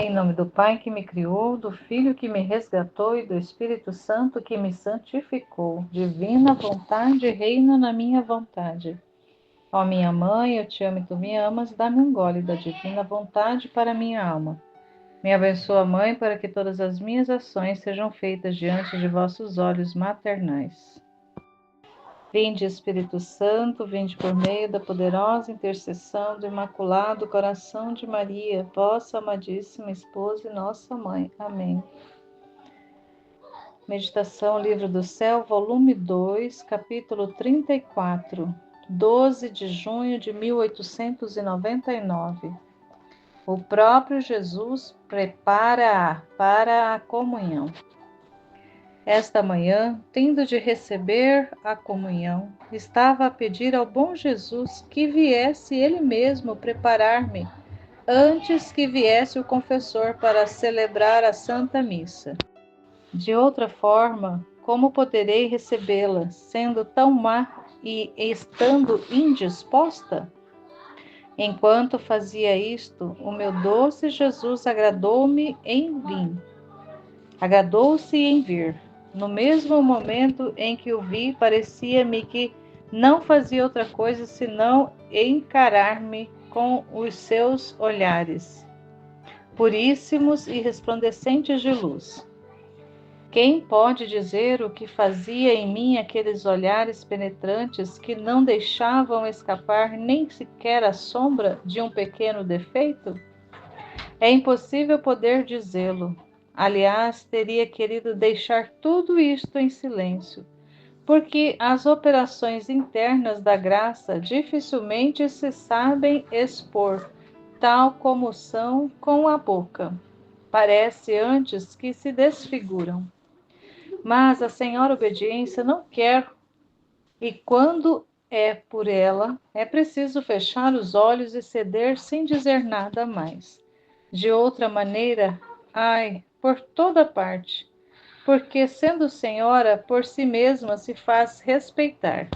Em nome do Pai que me criou, do Filho que me resgatou e do Espírito Santo que me santificou. Divina vontade reina na minha vontade. Ó minha mãe, eu te amo e tu me amas, dá-me um gole da divina vontade para minha alma. Me abençoa, Mãe, para que todas as minhas ações sejam feitas diante de vossos olhos maternais. Vinde, Espírito Santo, vinde por meio da poderosa intercessão do Imaculado Coração de Maria, vossa amadíssima esposa e nossa mãe. Amém. Meditação Livro do Céu, volume 2, capítulo 34, 12 de junho de 1899. O próprio Jesus prepara para a comunhão. Esta manhã, tendo de receber a comunhão, estava a pedir ao bom Jesus que viesse ele mesmo preparar-me, antes que viesse o confessor para celebrar a Santa Missa. De outra forma, como poderei recebê-la, sendo tão má e estando indisposta? Enquanto fazia isto, o meu doce Jesus agradou-se em vir. No mesmo momento em que o vi, parecia-me que não fazia outra coisa senão encarar-me com os seus olhares, puríssimos e resplandecentes de luz. Quem pode dizer o que fazia em mim aqueles olhares penetrantes que não deixavam escapar nem sequer a sombra de um pequeno defeito? É impossível poder dizê-lo. Aliás, teria querido deixar tudo isto em silêncio, porque as operações internas da graça dificilmente se sabem expor, tal como são com a boca. Parece antes que se desfiguram. Mas a Senhora Obediência não quer, e quando é por ela, é preciso fechar os olhos e ceder sem dizer nada mais. De outra maneira, ai, por toda parte, porque sendo Senhora, por si mesma se faz respeitar.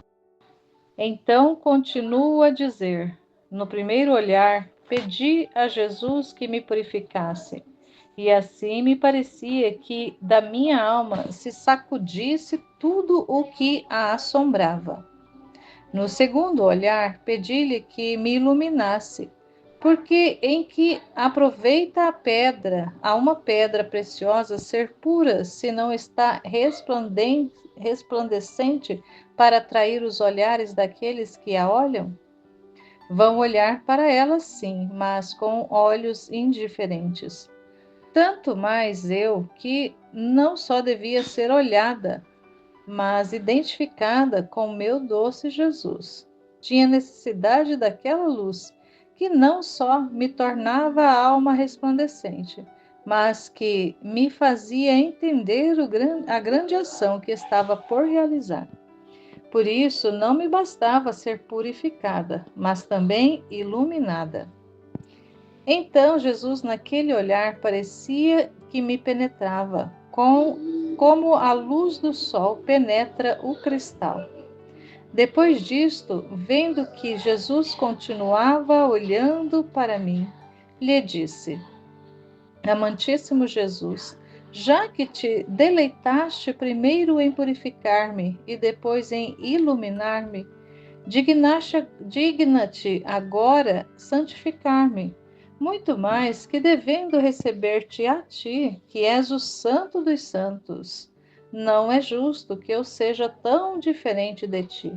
Então continuo a dizer, no primeiro olhar, pedi a Jesus que me purificasse, e assim me parecia que da minha alma se sacudisse tudo o que a assombrava. No segundo olhar, pedi-lhe que me iluminasse, porque em que aproveita a uma pedra preciosa ser pura, se não está resplandecente para atrair os olhares daqueles que a olham? Vão olhar para ela sim, mas com olhos indiferentes. Tanto mais eu, que não só devia ser olhada, mas identificada com meu doce Jesus. Tinha necessidade daquela luz, que não só me tornava a alma resplandecente, mas que me fazia entender a grande ação que estava por realizar. Por isso, não me bastava ser purificada, mas também iluminada. Então, Jesus, naquele olhar, parecia que me penetrava, como a luz do sol penetra o cristal. Depois disto, vendo que Jesus continuava olhando para mim, lhe disse: Amantíssimo Jesus, já que te deleitaste primeiro em purificar-me e depois em iluminar-me, digna-te agora santificar-me, muito mais que devendo receber-te a ti, que és o Santo dos Santos. Não é justo que eu seja tão diferente de ti.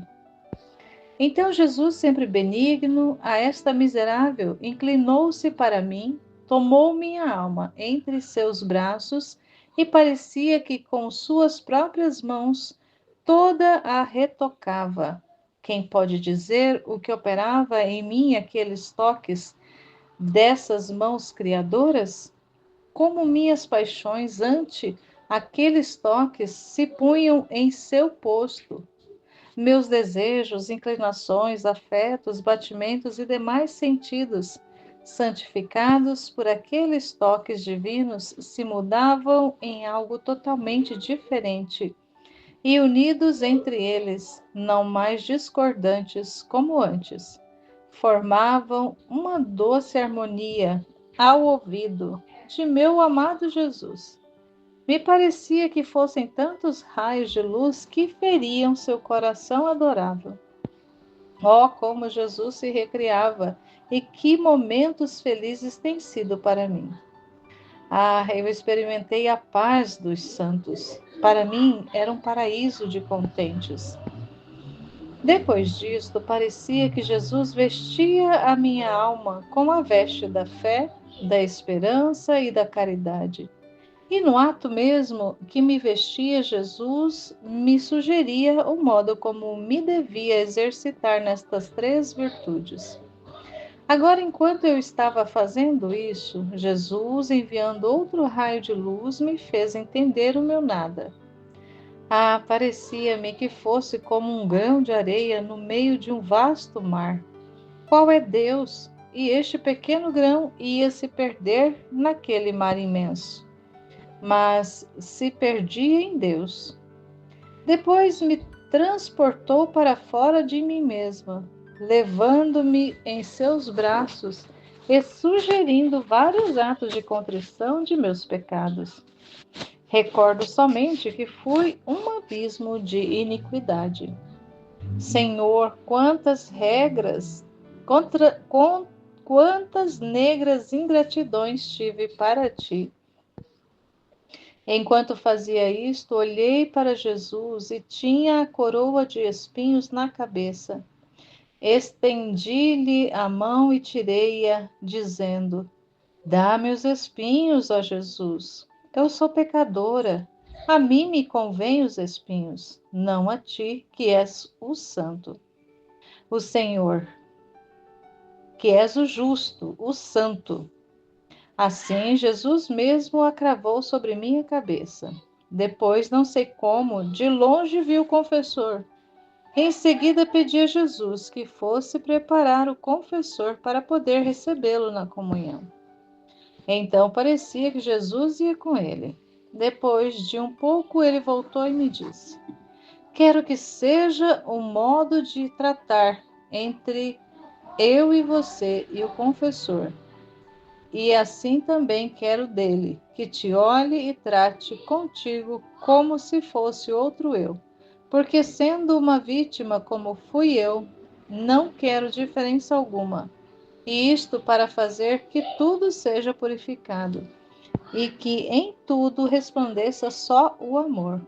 Então Jesus, sempre benigno a esta miserável, inclinou-se para mim, tomou minha alma entre seus braços e parecia que com suas próprias mãos toda a retocava. Quem pode dizer o que operava em mim aqueles toques dessas mãos criadoras? Como minhas paixões ante aqueles toques se punham em seu posto. Meus desejos, inclinações, afetos, batimentos e demais sentidos, santificados por aqueles toques divinos, se mudavam em algo totalmente diferente e unidos entre eles, não mais discordantes como antes. Formavam uma doce harmonia ao ouvido, de meu amado Jesus. Me parecia que fossem tantos raios de luz que feriam seu coração adorável. Oh, como Jesus se recriava e que momentos felizes têm sido para mim. Ah, eu experimentei a paz dos santos. Para mim, era um paraíso de contentes. Depois disto, parecia que Jesus vestia a minha alma com a veste da fé, da esperança e da caridade. E no ato mesmo que me vestia, Jesus me sugeria o modo como me devia exercitar nestas três virtudes. Agora, enquanto eu estava fazendo isso, Jesus, enviando outro raio de luz, me fez entender o meu nada. Ah, parecia-me que fosse como um grão de areia no meio de um vasto mar. Qual é Deus? E este pequeno grão ia se perder naquele mar imenso. Mas se perdia em Deus. Depois me transportou para fora de mim mesma, levando-me em seus braços e sugerindo vários atos de contrição de meus pecados. Recordo somente que fui um abismo de iniquidade. Senhor, quantas regras, quantas negras ingratidões tive para ti. Enquanto fazia isto, olhei para Jesus e tinha a coroa de espinhos na cabeça. Estendi-lhe a mão e tirei-a, dizendo: Dá-me os espinhos, ó Jesus. Eu sou pecadora. A mim me convém os espinhos, não a ti, que és o santo. O Senhor, que és o justo, o santo. Assim, Jesus mesmo a cravou sobre minha cabeça. Depois, não sei como, de longe vi o confessor. Em seguida, pedi a Jesus que fosse preparar o confessor para poder recebê-lo na comunhão. Então, parecia que Jesus ia com ele. Depois de um pouco, ele voltou e me disse: Quero que seja o modo de tratar entre eu e você e o confessor. E assim também quero dele, que te olhe e trate contigo como se fosse outro eu. Porque sendo uma vítima como fui eu, não quero diferença alguma. E isto para fazer que tudo seja purificado, e que em tudo resplandeça só o amor.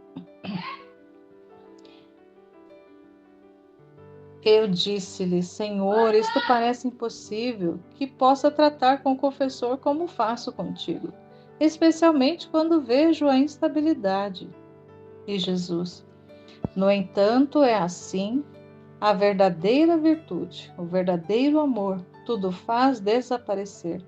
Eu disse-lhe: Senhor, isto parece impossível, que possa tratar com o confessor como faço contigo, especialmente quando vejo a instabilidade. E Jesus: No entanto, é assim, a verdadeira virtude, o verdadeiro amor, tudo faz desaparecer,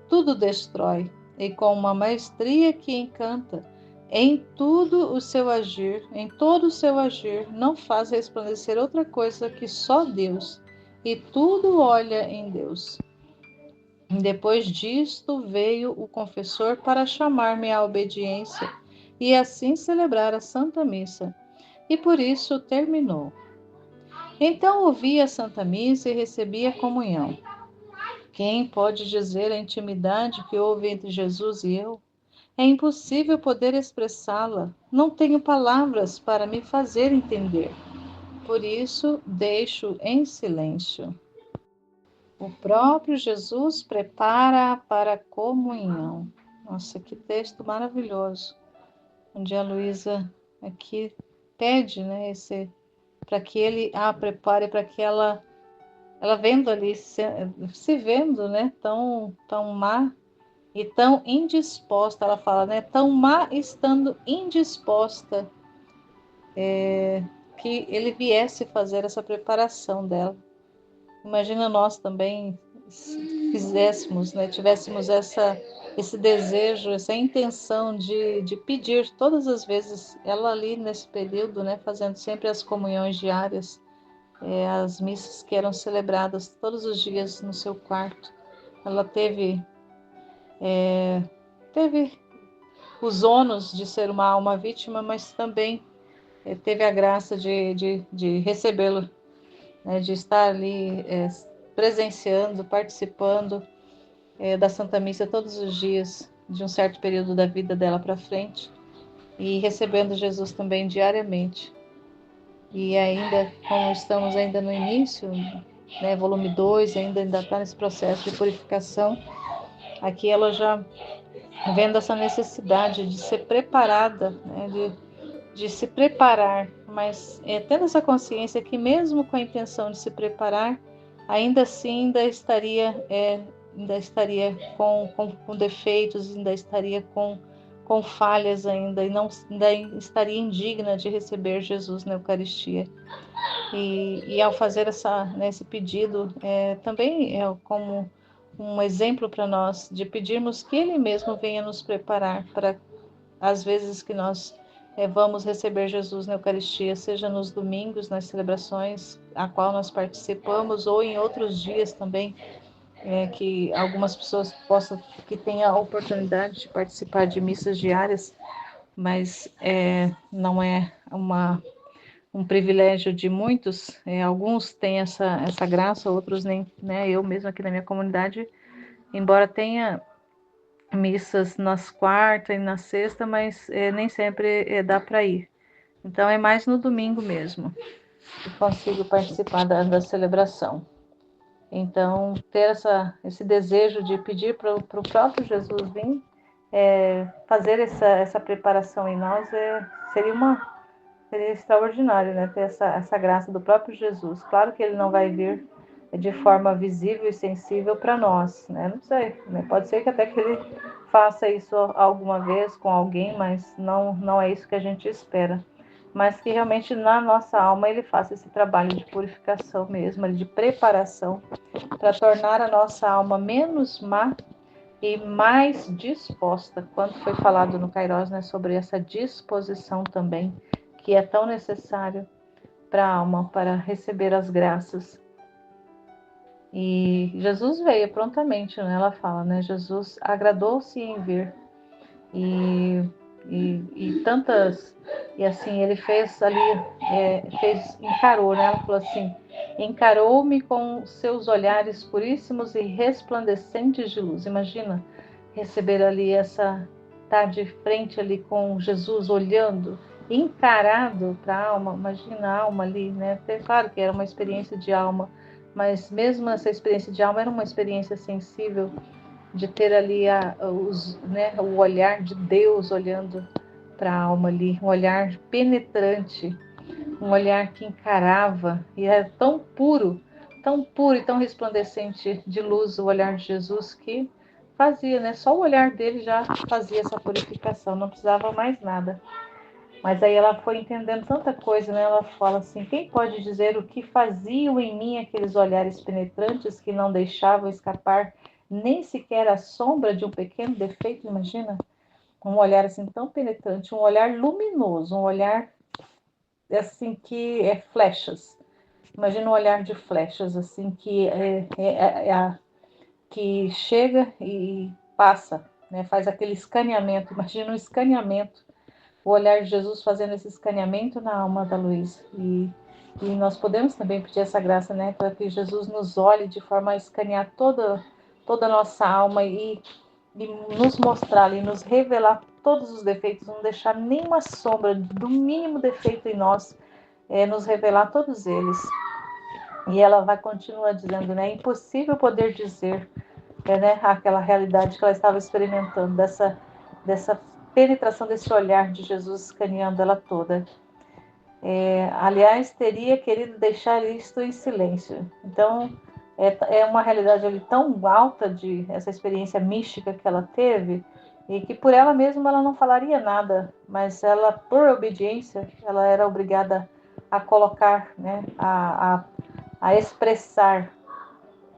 tudo destrói, e com uma maestria que encanta, em todo o seu agir, não faz resplandecer outra coisa que só Deus, e tudo olha em Deus. Depois disto veio o confessor para chamar-me à obediência e assim celebrar a Santa Missa, e por isso terminou. Então ouvi a Santa Missa e recebi a comunhão. Quem pode dizer a intimidade que houve entre Jesus e eu? É impossível poder expressá-la. Não tenho palavras para me fazer entender. Por isso, deixo em silêncio. O próprio Jesus prepara para a comunhão. Nossa, que texto maravilhoso. Onde a Luísa aqui pede, né, para que ele a prepare, para que ela vendo ali, se vendo, né, tão má e tão indisposta, ela fala, né, tão má estando indisposta, que ele viesse fazer essa preparação dela. Imagina nós também fizéssemos, né, tivéssemos esse desejo, essa intenção de pedir todas as vezes, ela ali nesse período, né, fazendo sempre as comunhões diárias, as missas que eram celebradas todos os dias no seu quarto. Ela teve os ônus de ser uma alma vítima, mas também teve a graça de recebê-lo, né, de estar ali presenciando, participando da Santa Missa todos os dias. de um certo período da vida dela para frente, e recebendo Jesus também diariamente. E ainda, como estamos ainda no início, né, volume 2, ainda está nesse processo de purificação, aqui ela já vendo essa necessidade de ser preparada, né, de se preparar, mas tendo essa consciência que mesmo com a intenção de se preparar, ainda assim ainda estaria com defeitos, ainda estaria com falhas ainda, e não ainda estaria indigna de receber Jesus na Eucaristia. E ao fazer esse pedido, também é como um exemplo para nós de pedirmos que Ele mesmo venha nos preparar para as vezes que nós vamos receber Jesus na Eucaristia, seja nos domingos, nas celebrações a qual nós participamos, ou em outros dias também, que algumas pessoas que tenham a oportunidade de participar de missas diárias, mas não é um privilégio de muitos. Alguns têm essa graça, outros nem, né? Eu mesmo aqui na minha comunidade, embora tenha missas nas quarta e na sexta, mas nem sempre dá para ir. Então é mais no domingo mesmo que consigo participar da celebração. Então ter esse desejo de pedir para o próprio Jesus vir fazer essa preparação em nós seria extraordinário, né? Ter essa graça do próprio Jesus. Claro que ele não vai vir de forma visível e sensível para nós, né? Não sei, né? Pode ser que até que ele faça isso alguma vez com alguém, mas não é isso que a gente espera. Mas que realmente na nossa alma ele faça esse trabalho de purificação mesmo, de preparação, para tornar a nossa alma menos má e mais disposta. Quando foi falado no Kairos, né, sobre essa disposição também, que é tão necessário para a alma, para receber as graças. E Jesus veio prontamente, né? Ela fala, né? Jesus agradou-se em vir. E tantas... E assim, ele fez ali, encarou, né? Ela falou assim, encarou-me com seus olhares puríssimos e resplandecentes de luz. Imagina receber ali estar de frente ali com Jesus, olhando, encarado para a alma. Imagina a alma ali, né? Claro que era uma experiência de alma, mas mesmo essa experiência de alma era uma experiência sensível, de ter ali o olhar de Deus olhando para a alma ali, um olhar penetrante, um olhar que encarava, e era tão puro e tão resplandecente de luz o olhar de Jesus, que fazia, né? Só o olhar dele já fazia essa purificação, não precisava mais nada. Mas aí ela foi entendendo tanta coisa, né? Ela fala assim, quem pode dizer o que faziam em mim aqueles olhares penetrantes que não deixavam escapar nem sequer a sombra de um pequeno defeito? Imagina, um olhar assim tão penetrante, um olhar luminoso, um olhar assim que é flechas. Imagina um olhar de flechas, assim, que chega e passa, né? Faz aquele escaneamento. Imagina um escaneamento, o olhar de Jesus fazendo esse escaneamento na alma da Luísa. E nós podemos também pedir essa graça, né? Para que Jesus nos olhe de forma a escanear toda a nossa alma e nos mostrar e nos revelar todos os defeitos, não deixar nenhuma sombra do mínimo defeito em nós, nos revelar todos eles. E ela vai continuar dizendo, né? É impossível poder dizer, né, aquela realidade que ela estava experimentando, dessa penetração desse olhar de Jesus escaneando ela toda. Aliás, teria querido deixar isto em silêncio. Então, é uma realidade ali tão alta de essa experiência mística que ela teve, e que por ela mesma ela não falaria nada, mas ela, por obediência, ela era obrigada a colocar, né, a expressar,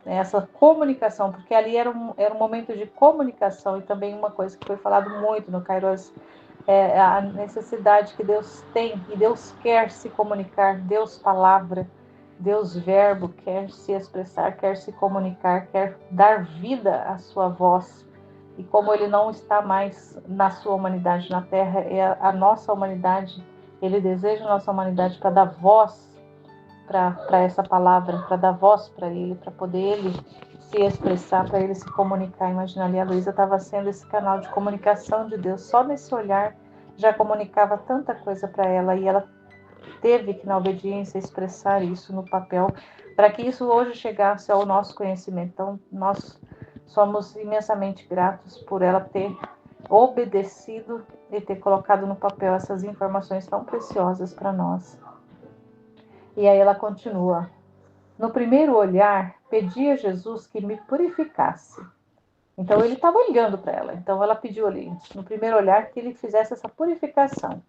né, essa comunicação, porque ali era um momento de comunicação. E também uma coisa que foi falado muito no Kairos, a necessidade que Deus tem, e Deus quer se comunicar, Deus palavra, Deus verbo, quer se expressar, quer se comunicar, quer dar vida à sua voz. E como ele não está mais na sua humanidade na Terra, é a nossa humanidade, ele deseja a nossa humanidade para dar voz para essa palavra, para dar voz para ele, para poder ele se expressar, para ele se comunicar. Imagina ali, a Luísa estava sendo esse canal de comunicação de Deus. Só nesse olhar já comunicava tanta coisa para ela, e ela teve que, na obediência, expressar isso no papel, para que isso hoje chegasse ao nosso conhecimento. Então, nós somos imensamente gratos por ela ter obedecido e ter colocado no papel essas informações tão preciosas para nós. E aí ela continua: no primeiro olhar, pedi a Jesus que me purificasse. Então ele estava olhando para ela. Então ela pediu ali, no primeiro olhar, que ele fizesse essa purificação.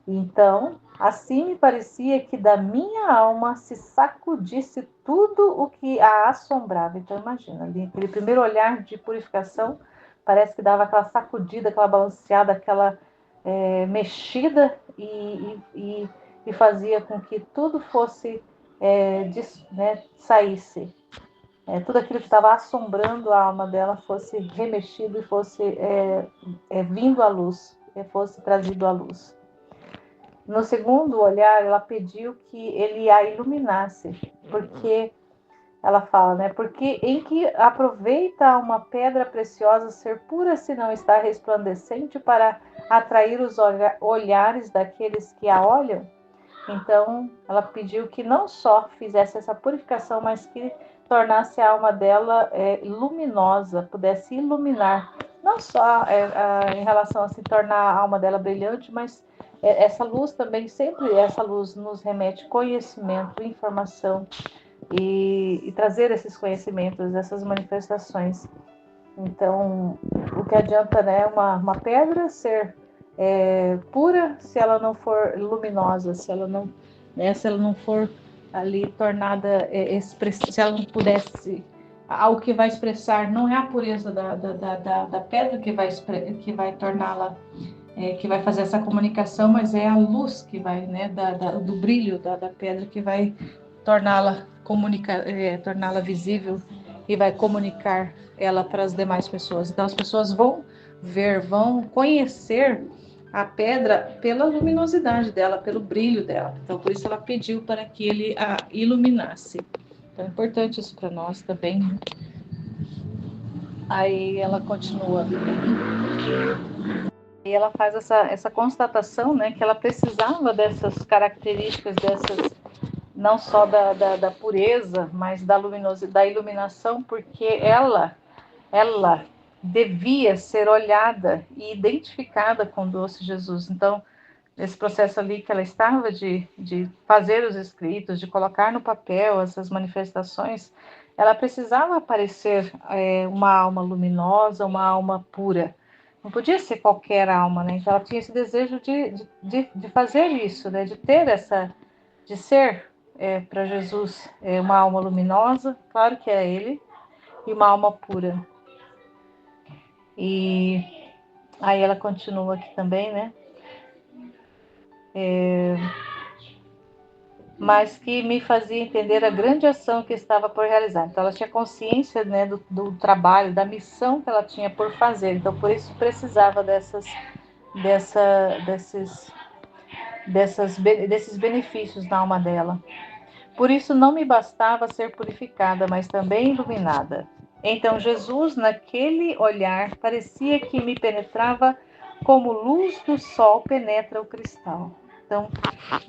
Então, assim me parecia que da minha alma se sacudisse tudo o que a assombrava. Então imagina, ali, aquele primeiro olhar de purificação, parece que dava aquela sacudida, aquela balanceada, aquela mexida e fazia com que tudo fosse, saísse. Tudo aquilo que estava assombrando a alma dela fosse remexido e fosse vindo à luz, fosse trazido à luz. No segundo olhar, ela pediu que ele a iluminasse, porque ela fala, né? Porque em que aproveita uma pedra preciosa ser pura se não está resplandecente para atrair os olhares daqueles que a olham? Então, ela pediu que não só fizesse essa purificação, mas que tornasse a alma dela luminosa, pudesse iluminar, não só em relação a se tornar a alma dela brilhante, mas essa luz também, sempre essa luz nos remete conhecimento, informação, e trazer esses conhecimentos, essas manifestações. Então, o que adianta, né, uma pedra ser pura se ela não for luminosa, se ela não for ali tornada expressa, se ela não pudesse, algo que vai expressar, não é a pureza da pedra que vai torná-la, que vai fazer essa comunicação, mas é a luz que vai, né, do brilho da pedra que vai torná-la torná-la visível e vai comunicar ela para as demais pessoas. Então as pessoas vão vão conhecer a pedra pela luminosidade dela, pelo brilho dela. Então por isso ela pediu para que ele a iluminasse. Então é importante isso para nós também. Aí ela continua. E ela faz essa constatação, né, que ela precisava dessas características, não só da pureza, mas da luminosidade, da iluminação, porque ela devia ser olhada e identificada com o doce Jesus. Então, esse processo ali que ela estava de fazer os escritos, de colocar no papel essas manifestações, ela precisava aparecer uma alma luminosa, uma alma pura. Não podia ser qualquer alma, né? Então ela tinha esse desejo de fazer isso, né? De ser para Jesus uma alma luminosa, claro que é ele, e uma alma pura. E aí ela continua aqui também, né? Mas que me fazia entender a grande ação que estava por realizar. Então ela tinha consciência, né, do trabalho, da missão que ela tinha por fazer. Então por isso precisava desses benefícios na alma dela. Por isso não me bastava ser purificada, mas também iluminada. Então Jesus, naquele olhar, parecia que me penetrava como luz do sol penetra o cristal. Então,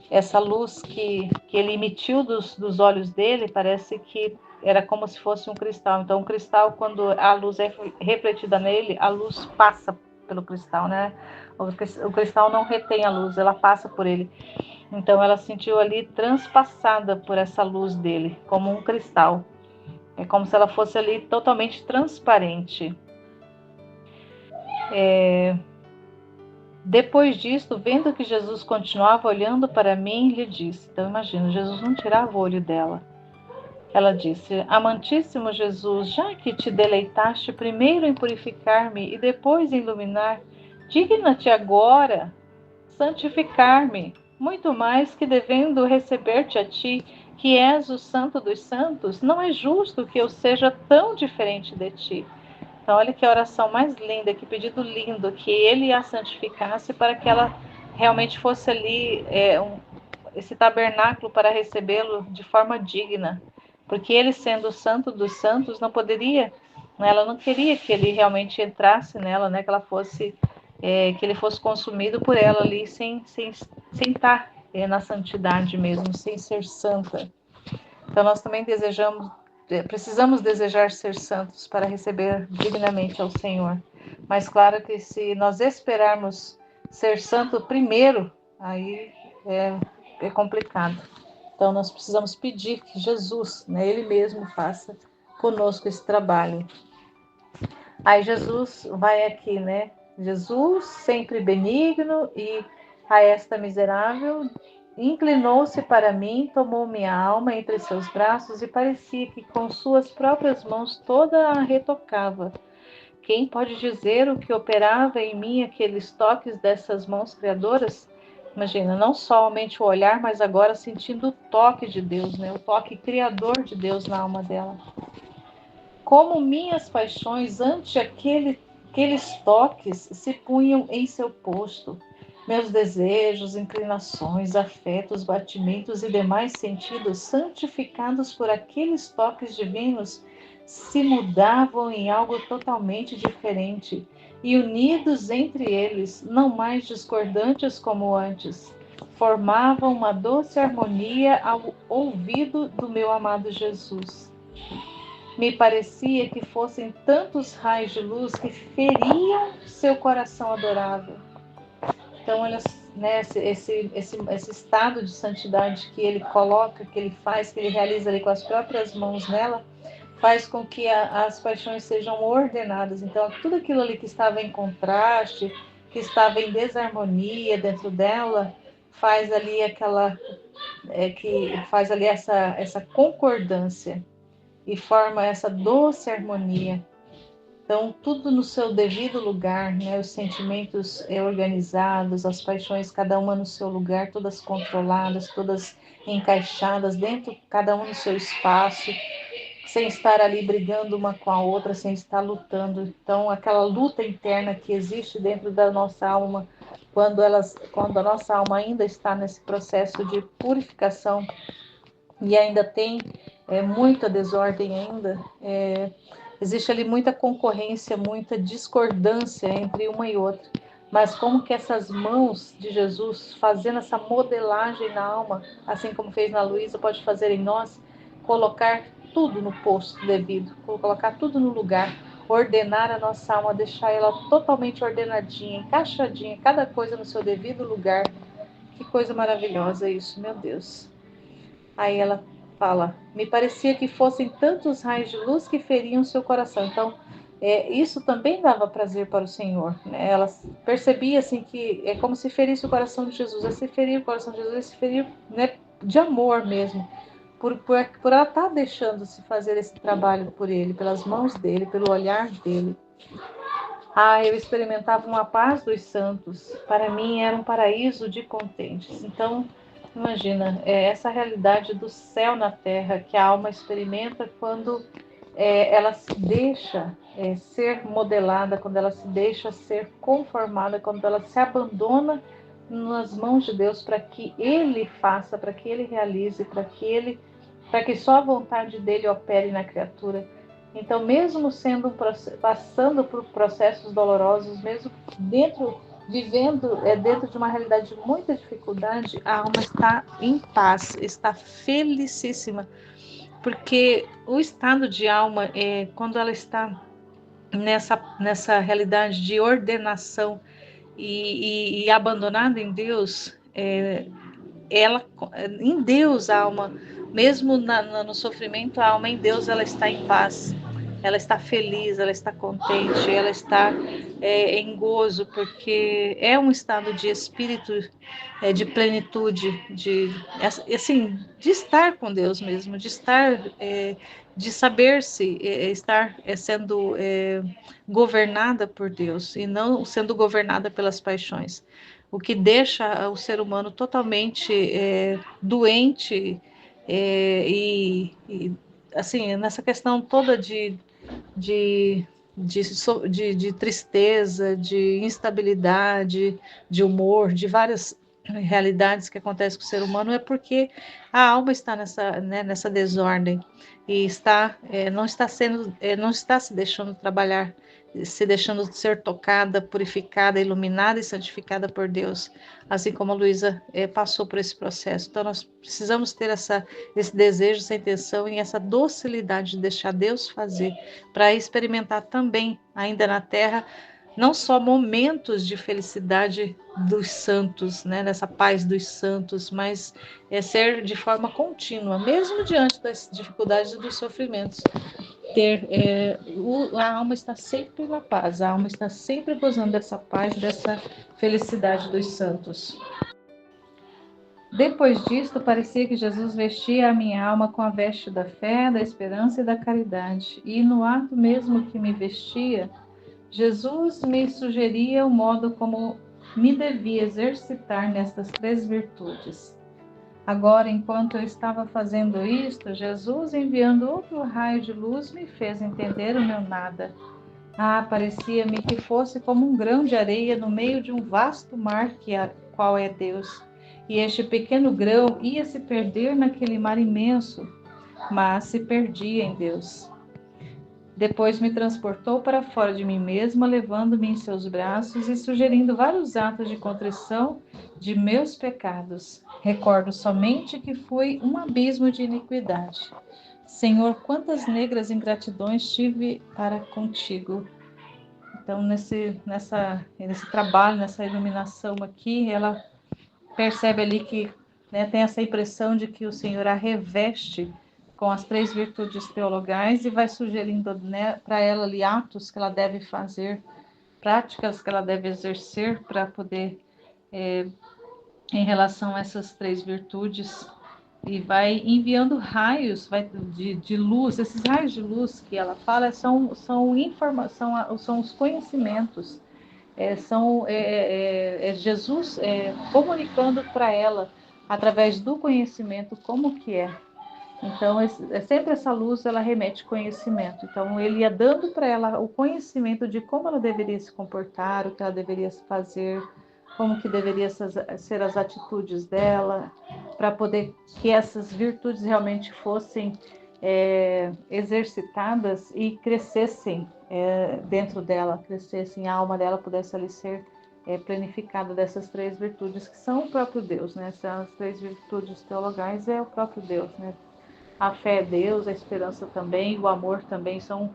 essa luz que ele emitiu dos olhos dele, parece que era como se fosse um cristal. Então, o cristal, quando a luz é refletida nele, a luz passa pelo cristal, né? O cristal não retém a luz, ela passa por ele. Então ela sentiu ali transpassada por essa luz dele, como um cristal. É como se ela fosse ali totalmente transparente. Depois disso, vendo que Jesus continuava olhando para mim, lhe disse. Então imagina, Jesus não tirava o olho dela. Ela disse: amantíssimo Jesus, já que te deleitaste primeiro em purificar-me e depois em iluminar, digna-te agora santificar-me, muito mais que devendo receber-te a ti, que és o santo dos santos, não é justo que eu seja tão diferente de ti. Então, olha que oração mais linda, que pedido lindo, que ele a santificasse para que ela realmente fosse ali esse tabernáculo para recebê-lo de forma digna. porque ele, sendo o santo dos santos, não poderia, né, ela não queria que ele realmente entrasse nela, né, que ela fosse, que ele fosse consumido por ela ali, sem estar na santidade mesmo, sem ser santa. Então nós também precisamos desejar ser santos para receber dignamente ao Senhor. Mas claro que se nós esperarmos ser santo primeiro, aí é complicado. Então nós precisamos pedir que Jesus, né, Ele mesmo faça conosco esse trabalho. Aí Jesus vai aqui, né? Jesus, sempre benigno e a esta miserável, inclinou-se para mim, tomou minha alma entre seus braços e parecia que com suas próprias mãos toda a retocava. Quem pode dizer o que operava em mim aqueles toques dessas mãos criadoras? Imagina, não somente o olhar, mas agora sentindo o toque de Deus, né? O toque criador de Deus na alma dela. Como minhas paixões ante aqueles toques se punham em seu posto, meus desejos, inclinações, afetos, batimentos e demais sentidos, santificados por aqueles toques divinos, se mudavam em algo totalmente diferente e unidos entre eles, não mais discordantes como antes, formavam uma doce harmonia ao ouvido do meu amado Jesus. Me parecia que fossem tantos raios de luz que feriam seu coração adorável. Então, olha, né, esse estado de santidade que ele coloca, que ele faz, que ele realiza ali com as próprias mãos nela, faz com que as paixões sejam ordenadas. Então, tudo aquilo ali que estava em contraste, que estava em desarmonia dentro dela, faz ali essa concordância e forma essa doce harmonia. Então, tudo no seu devido lugar, né? Os sentimentos organizados, as paixões, cada uma no seu lugar, todas controladas, todas encaixadas dentro, cada um no seu espaço, sem estar ali brigando uma com a outra, sem estar lutando. Então, aquela luta interna que existe dentro da nossa alma, quando a nossa alma ainda está nesse processo de purificação e ainda tem muita desordem ainda, existe ali muita concorrência, muita discordância entre uma e outra. Mas como que essas mãos de Jesus, fazendo essa modelagem na alma, assim como fez na Luísa, pode fazer em nós, colocar tudo no posto devido, colocar tudo no lugar, ordenar a nossa alma, deixar ela totalmente ordenadinha, encaixadinha, cada coisa no seu devido lugar. Que coisa maravilhosa isso, meu Deus. Aí ela fala, me parecia que fossem tantos raios de luz que feriam seu coração. Então, isso também dava prazer para o Senhor, né? Ela percebia assim que é como se ferisse o coração de Jesus. Esse ferir o coração de Jesus, esse ferir, né, de amor mesmo, por ela estar deixando-se fazer esse trabalho por ele, pelas mãos dele, pelo olhar dele. Eu experimentava uma paz dos santos. Para mim era um paraíso de contentes. Então, imagina, essa realidade do céu na terra que a alma experimenta quando ela se deixa ser modelada, quando ela se deixa ser conformada, quando ela se abandona nas mãos de Deus para que Ele faça, para que Ele realize, para que só a vontade dele opere na criatura. Então, mesmo passando por processos dolorosos, mesmo vivendo dentro de uma realidade de muita dificuldade, a alma está em paz, está felicíssima, porque o estado de alma, quando ela está nessa realidade de ordenação e abandonada em Deus, em Deus a alma, mesmo no sofrimento, a alma em Deus ela está em paz, ela está feliz, ela está contente, ela está em gozo, porque é um estado de espírito, de plenitude, de estar com Deus mesmo, de estar, de saber-se estar sendo governada por Deus e não sendo governada pelas paixões. O que deixa o ser humano totalmente doente assim, nessa questão toda de, de tristeza, de instabilidade, de humor, de várias realidades que acontecem com o ser humano é porque a alma está nessa, né, nessa desordem e não está se deixando trabalhar, se deixando ser tocada, purificada, iluminada e santificada por Deus, assim como a Luísa passou por esse processo. Então nós precisamos ter esse desejo, essa intenção e essa docilidade de deixar Deus fazer, para experimentar também, ainda na terra, não só momentos de felicidade dos santos, né, nessa paz dos santos, mas ser de forma contínua, mesmo diante das dificuldades e dos sofrimentos. A alma está sempre na paz, a alma está sempre gozando dessa paz, dessa felicidade dos santos. Depois disto, parecia que Jesus vestia a minha alma com a veste da fé, da esperança e da caridade, e no ato mesmo que me vestia, Jesus me sugeria o modo como me devia exercitar nestas três virtudes. Agora, enquanto eu estava fazendo isto, Jesus, enviando outro raio de luz, me fez entender o meu nada. Parecia-me que fosse como um grão de areia no meio de um vasto mar qual é Deus. E este pequeno grão ia se perder naquele mar imenso, mas se perdia em Deus. Depois me transportou para fora de mim mesma, levando-me em seus braços e sugerindo vários atos de contrição de meus pecados. Recordo somente que fui um abismo de iniquidade. Senhor, quantas negras ingratidões tive para contigo. Então, nesse trabalho, nessa iluminação aqui, ela percebe ali que, né, tem essa impressão de que o Senhor a reveste com as três virtudes teologais e vai sugerindo, né, para ela ali atos que ela deve fazer, práticas que ela deve exercer para poder, em relação a essas três virtudes, e vai enviando raios de luz. Esses raios de luz que ela fala são informação, são os conhecimentos, Jesus comunicando para ela através do conhecimento como que é. Então, sempre essa luz, ela remete conhecimento. Então, ele ia dando para ela o conhecimento de como ela deveria se comportar, o que ela deveria fazer, como que deveria ser as atitudes dela, para poder que essas virtudes realmente fossem exercitadas e crescessem dentro dela, crescessem, a alma dela pudesse ali ser planificada dessas três virtudes, que são o próprio Deus, né? Essas três virtudes teologais é o próprio Deus, né? A fé é Deus, a esperança também, o amor também são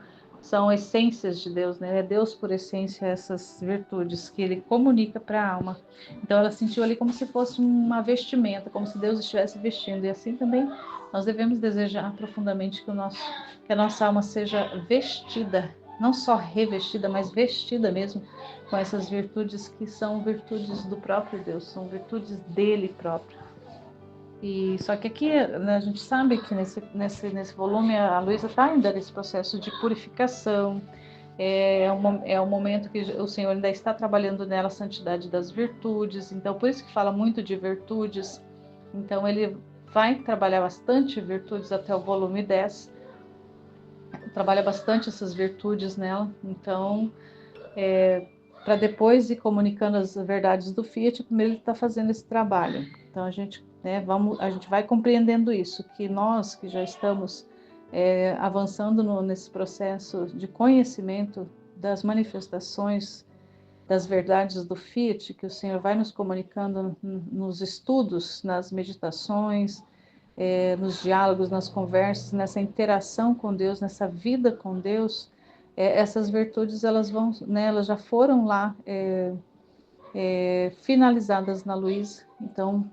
essências de Deus, né? É Deus por essência essas virtudes que ele comunica para a alma. Então ela sentiu ali como se fosse uma vestimenta, como se Deus estivesse vestindo. E assim também nós devemos desejar profundamente que a nossa alma seja vestida, não só revestida, mas vestida mesmo com essas virtudes que são virtudes do próprio Deus, são virtudes dele próprio. E só que aqui, né, a gente sabe que nesse volume a Luísa está ainda nesse processo de purificação. É um momento que o Senhor ainda está trabalhando nela a santidade das virtudes. Então, por isso que fala muito de virtudes. Então, ele vai trabalhar bastante virtudes até o volume 10. Trabalha bastante essas virtudes nela. Então, para depois ir comunicando as verdades do Fiat, primeiro ele está fazendo esse trabalho. Então a gente vai compreendendo isso, que nós que já estamos avançando nesse processo de conhecimento das manifestações das verdades do Fiat, que o Senhor vai nos comunicando nos estudos, nas meditações, nos diálogos, nas conversas, nessa interação com Deus, nessa vida com Deus. Essas virtudes elas já foram lá finalizadas na Luísa. Então,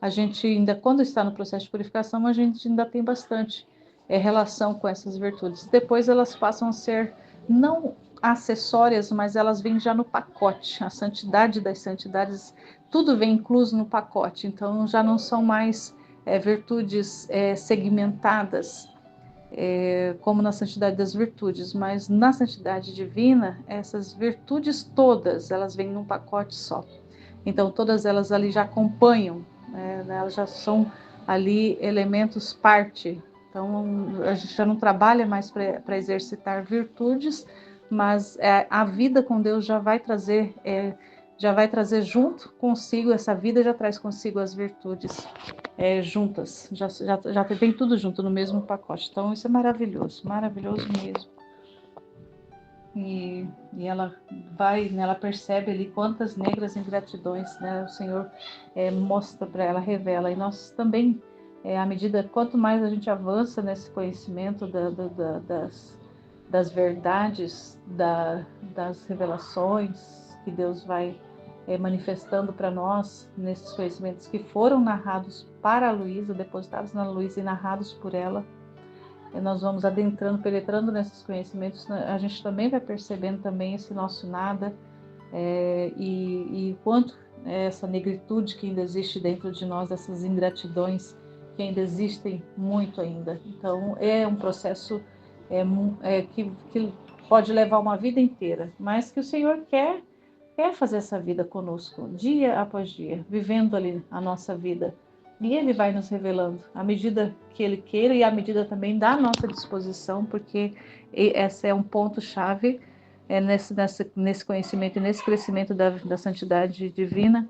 a gente ainda, quando está no processo de purificação, a gente ainda tem bastante relação com essas virtudes. Depois elas passam a ser não acessórias, mas elas vêm já no pacote. A santidade das santidades, tudo vem incluso no pacote. Então, já não são mais virtudes segmentadas, como na santidade das virtudes, mas na santidade divina, essas virtudes todas, elas vêm num pacote só. Então, todas elas ali já acompanham, né? Elas já são ali elementos parte. Então, a gente já não trabalha mais para exercitar virtudes, mas a vida com Deus já vai trazer, já vai trazer junto consigo essa vida, já traz consigo as virtudes juntas, já vem tudo junto no mesmo pacote. Então isso é maravilhoso, maravilhoso mesmo. E ela vai, né, ela percebe ali quantas negras ingratidões, né, o Senhor mostra para ela, revela. E nós também, à medida, quanto mais a gente avança nesse conhecimento das verdades, das revelações que Deus vai manifestando para nós, nesses conhecimentos que foram narrados para a Luísa, depositados na Luísa e narrados por ela, nós vamos adentrando, penetrando nesses conhecimentos, a gente também vai percebendo também esse nosso nada e quanto essa negritude que ainda existe dentro de nós, essas ingratidões que ainda existem muito ainda. Então é um processo que pode levar uma vida inteira, mas que o Senhor quer fazer essa vida conosco, dia após dia, vivendo ali a nossa vida. E Ele vai nos revelando à medida que Ele queira e à medida também da nossa disposição, porque esse é um ponto-chave nesse conhecimento e nesse crescimento da santidade divina,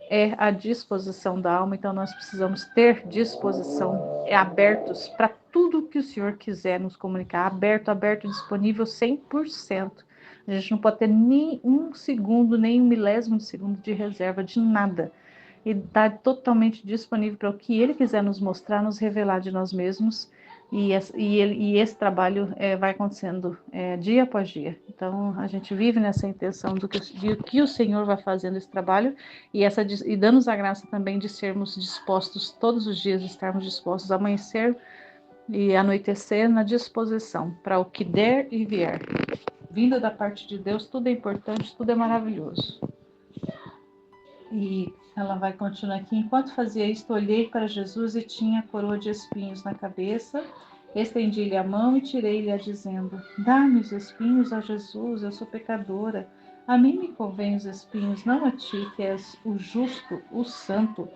é a disposição da alma. Então nós precisamos ter disposição, abertos para tudo que o Senhor quiser nos comunicar, aberto, disponível 100%. A gente não pode ter nem um segundo, nem um milésimo de segundo de reserva de nada. E está totalmente disponível para o que Ele quiser nos mostrar, nos revelar de nós mesmos. E esse trabalho vai acontecendo dia após dia. Então, a gente vive nessa intenção de que o Senhor vai fazendo esse trabalho e dando-nos a graça também de sermos dispostos, todos os dias estarmos dispostos a amanhecer e anoitecer na disposição para o que der e vier. Vinda da parte de Deus, tudo é importante, tudo é maravilhoso. E ela vai continuar aqui. Enquanto fazia isto, olhei para Jesus e tinha a coroa de espinhos na cabeça. Estendi-lhe a mão e tirei-lhe-a, dizendo: Dá-me os espinhos, ó Jesus, eu sou pecadora. A mim me convém os espinhos, não a ti, que és o justo, o santo.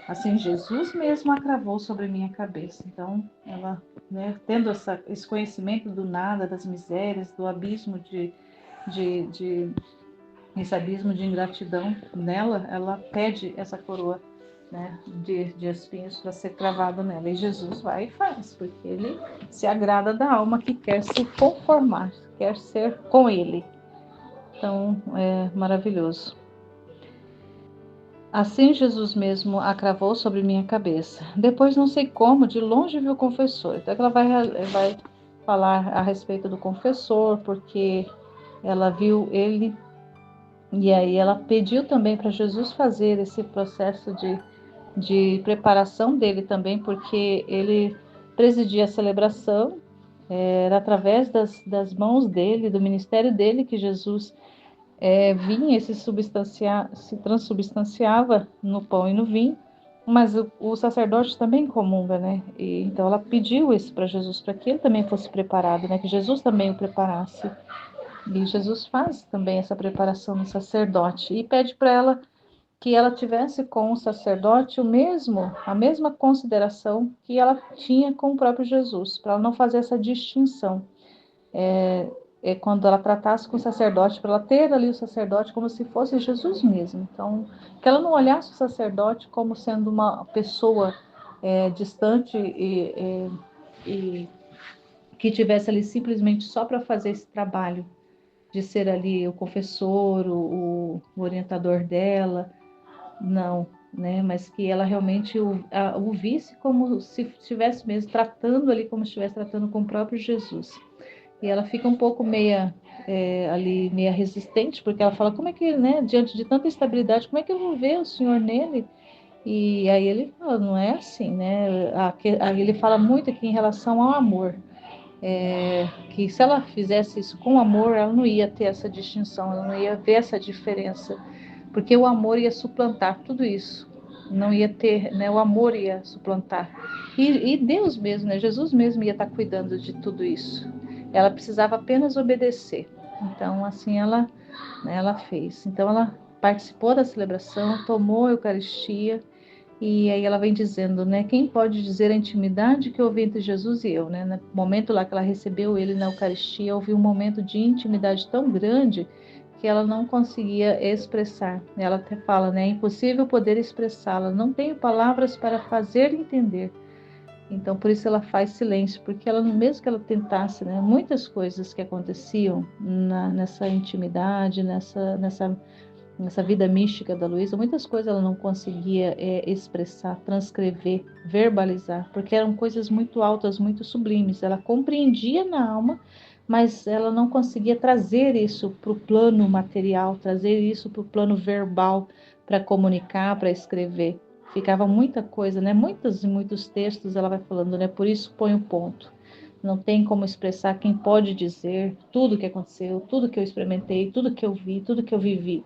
Assim, Jesus mesmo a cravou sobre minha cabeça. Então, ela, tendo esse conhecimento do nada, das misérias, do abismo esse abismo de ingratidão nela, ela pede essa coroa, de espinhos para ser cravado nela. E Jesus vai e faz, porque Ele se agrada da alma que quer se conformar, quer ser com Ele. Então, é maravilhoso. Assim Jesus mesmo a cravou sobre minha cabeça. Depois, não sei como, de longe viu o confessor. Então ela vai falar a respeito do confessor, porque ela viu ele, e aí ela pediu também para Jesus fazer esse processo de preparação dele também, porque ele presidia a celebração, era através das mãos dele, do ministério dele, que Jesus vinha e se transubstanciava no pão e no vinho, mas o sacerdote também comunga, né? E então ela pediu isso para Jesus, para que ele também fosse preparado, né? Que Jesus também o preparasse. E Jesus faz também essa preparação no sacerdote e pede para ela que ela tivesse com o sacerdote a mesma consideração que ela tinha com o próprio Jesus, para ela não fazer essa distinção. Quando ela tratasse com o sacerdote, para ela ter ali o sacerdote como se fosse Jesus mesmo. Então, que ela não olhasse o sacerdote como sendo uma pessoa distante e que tivesse ali simplesmente só para fazer esse trabalho de ser ali o confessor, o orientador dela, não, né? Mas que ela realmente o visse como se estivesse mesmo tratando ali, como se estivesse tratando com o próprio Jesus. E ela fica um pouco meia resistente, porque ela fala, como é que, né, diante de tanta instabilidade, como é que eu vou ver o Senhor nele? E aí ele fala, não é assim, né? Aí ele fala muito aqui em relação ao amor, que se ela fizesse isso com amor, ela não ia ter essa distinção, ela não ia ver essa diferença, porque o amor ia suplantar tudo isso. Não ia ter, né? O amor ia suplantar. E Deus mesmo, né? Jesus mesmo ia estar cuidando de tudo isso. Ela precisava apenas obedecer. Então, assim, ela fez. Então, ela participou da celebração, tomou a Eucaristia, e aí ela vem dizendo, né? Quem pode dizer a intimidade que houve entre Jesus e eu, né? No momento lá que ela recebeu ele na Eucaristia, houve um momento de intimidade tão grande que ela não conseguia expressar. Ela até fala, né? É impossível poder expressá-la. Não tenho palavras para fazer entender. Então, por isso ela faz silêncio, porque ela, mesmo que ela tentasse, né? Muitas coisas que aconteciam nessa intimidade, nessa vida mística da Luísa, muitas coisas ela não conseguia expressar, transcrever, verbalizar, porque eram coisas muito altas, muito sublimes. Ela compreendia na alma, mas ela não conseguia trazer isso para o plano material, trazer isso para o plano verbal, para comunicar, para escrever. Ficava muita coisa, né? Muitos e muitos textos ela vai falando, né? Por isso põe o ponto. Não tem como expressar quem pode dizer tudo que aconteceu, tudo que eu experimentei, tudo que eu vi, tudo que eu vivi.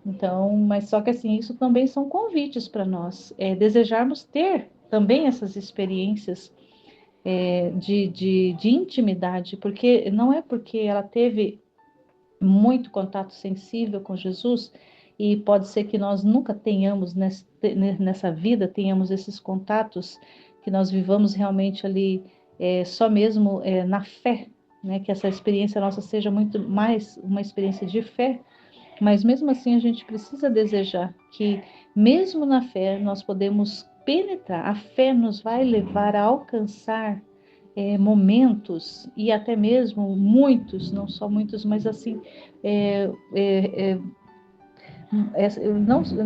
Então, mas só que assim, isso também são convites para nós, desejarmos ter também essas experiências de intimidade, porque não é porque ela teve muito contato sensível com Jesus, e pode ser que nós nunca tenhamos nessa vida, tenhamos esses contatos, que nós vivamos realmente ali só mesmo na fé, né? Que essa experiência nossa seja muito mais uma experiência de fé, mas mesmo assim a gente precisa desejar que, mesmo na fé, nós podemos penetrar. A fé nos vai levar a alcançar momentos e até mesmo muitos, não só muitos, mas assim,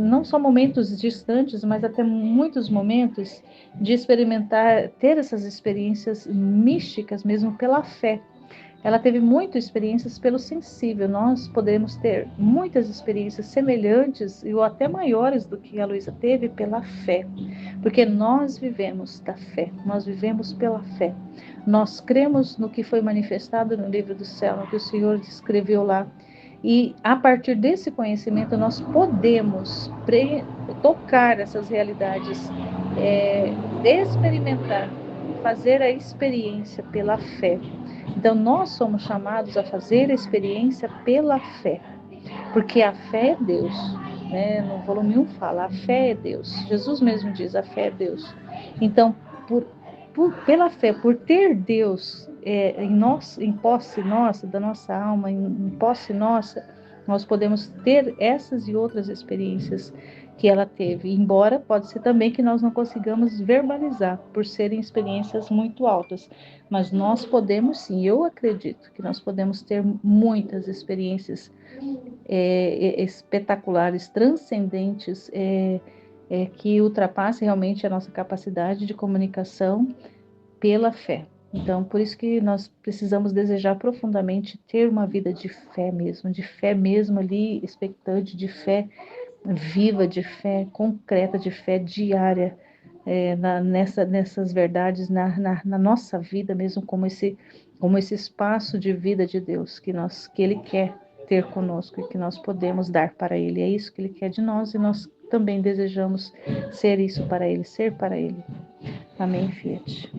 não só momentos distantes, mas até muitos momentos de experimentar, ter essas experiências místicas mesmo pela fé. Ela teve muitas experiências pelo sensível. Nós podemos ter muitas experiências semelhantes ou até maiores do que a Luísa teve pela fé, porque nós vivemos da fé, nós vivemos pela fé. Nós cremos no que foi manifestado no livro do céu, no que o Senhor escreveu lá. E a partir desse conhecimento nós podemos tocar essas realidades, experimentar, fazer a experiência pela fé. Então, nós somos chamados a fazer a experiência pela fé, porque a fé é Deus, né? No volume 1 fala, a fé é Deus. Jesus mesmo diz, a fé é Deus. Então, pela fé, por ter Deus em posse nossa, da nossa alma, em posse nossa, nós podemos ter essas e outras experiências que ela teve, embora pode ser também que nós não consigamos verbalizar, por serem experiências muito altas, mas nós podemos sim, eu acredito que nós podemos ter muitas experiências espetaculares, transcendentes, que ultrapassem realmente a nossa capacidade de comunicação pela fé. Então, por isso que nós precisamos desejar profundamente ter uma vida de fé mesmo ali, expectante, de fé viva, de fé concreta, de fé diária, nessas verdades na nossa vida mesmo, como esse espaço de vida de Deus que Ele quer ter conosco e que nós podemos dar para Ele. É isso que Ele quer de nós e nós também desejamos ser isso para Ele, ser para Ele. Amém, Fiat.